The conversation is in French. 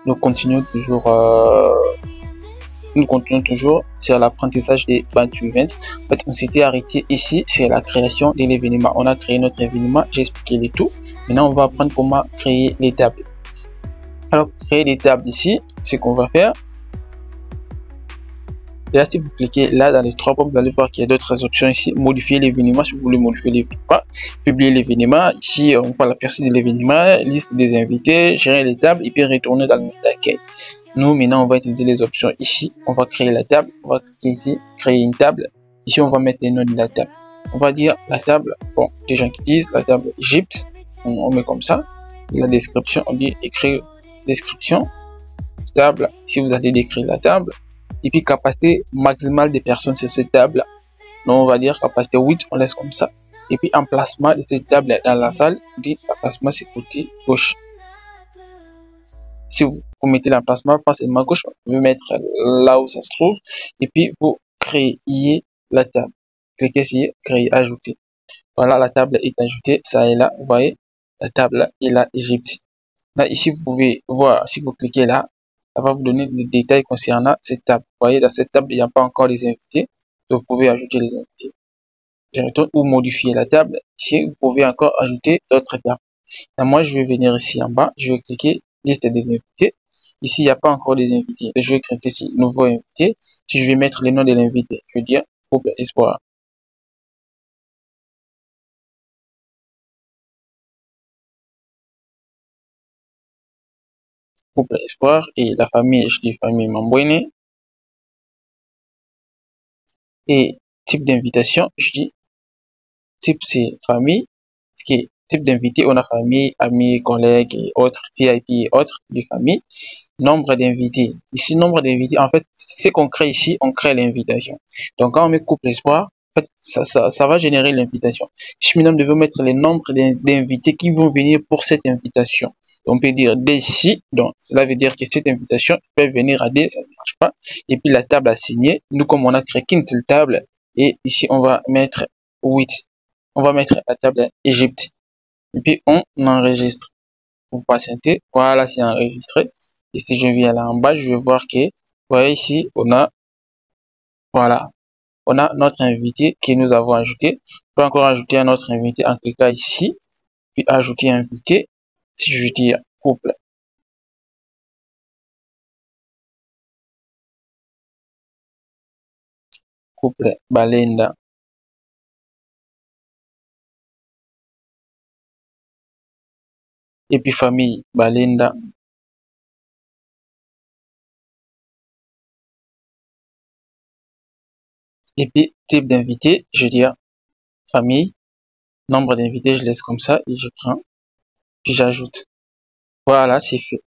Nous continuons toujours, sur l'apprentissage des Bantu Events. En fait, on s'était arrêté ici sur la création de l'événement. On a créé notre événement, j'ai expliqué le tout. Maintenant, on va apprendre comment créer les tables. Alors, pour créer des tables ici, ce qu'on va faire, là, si vous cliquez là dans les trois points, vous allez voir qu'il y a d'autres options ici. Modifier l'événement, si vous voulez modifier l'événement. Publier l'événement. Ici, on voit la personne de l'événement, liste des invités, gérer les tables et puis retourner dans le mode d'accueil. Nous, maintenant, on va utiliser les options ici. On va créer la table. On va cliquer ici, créer une table. Ici, on va mettre les noms de la table. On va dire la table, bon, des gens qui disent la table Egypte. On met comme ça. La description, on dit écrire description. Table, si vous allez décrire la table. Et puis, capacité maximale des personnes sur cette table. Donc, on va dire capacité 8, on laisse comme ça. Et puis, emplacement de cette table dans la salle, on dit emplacement c'est côté gauche. Si vous mettez l'emplacement, pas seulement gauche, vous pouvez mettre là où ça se trouve. Et puis, vous créez la table. Cliquez sur créer, ajouter. Voilà, la table est ajoutée. Ça est là, vous voyez, la table est là, Égypte. Là, ici, vous pouvez voir, si vous cliquez là, ça va vous donner les détails concernant cette table. Vous voyez, dans cette table, il n'y a pas encore les invités. Donc, vous pouvez ajouter les invités. Je retourne ou modifier la table. Ici, vous pouvez encore ajouter d'autres tables. Là, moi, je vais venir ici en bas. Je vais cliquer liste des invités. Ici, il n'y a pas encore des invités. Je vais cliquer sur nouveau invité. Si je vais mettre le nom de l'invité, je vais dire couple espoir. Couple espoir et la famille, je dis famille Mambouine. Et type d'invitation, je dis type c'est famille. Ce qui est type d'invité, on a famille, amis, collègues et autres, VIP et autres de famille. Nombre d'invités. Ici, nombre d'invités, en fait, ce qu'on crée ici, on crée l'invitation. Donc, quand on met couple espoir, en fait, ça va générer l'invitation. Ici, maintenant, nous devons mettre les nombres d'invités qui vont venir pour cette invitation. On peut dire d'ici, donc cela veut dire que cette invitation peut venir à D, ça ne marche pas. Et puis la table à signer, nous comme on a créé qu'une seule table, et ici on va mettre 8. On va mettre la table Égypte. Et puis on enregistre. Vous patientez, voilà, c'est enregistré. Et si je viens là en bas, je vais voir que, vous voyez ici, on a, voilà, on a notre invité que nous avons ajouté. On peut encore ajouter un autre invité en cliquant ici, puis ajouter un invité. Si je dis couple, couple Balenda. Et puis famille Balenda. Et puis type d'invité, je dis famille, nombre d'invités, je laisse comme ça et je prends, puis j'ajoute. Voilà, c'est fait.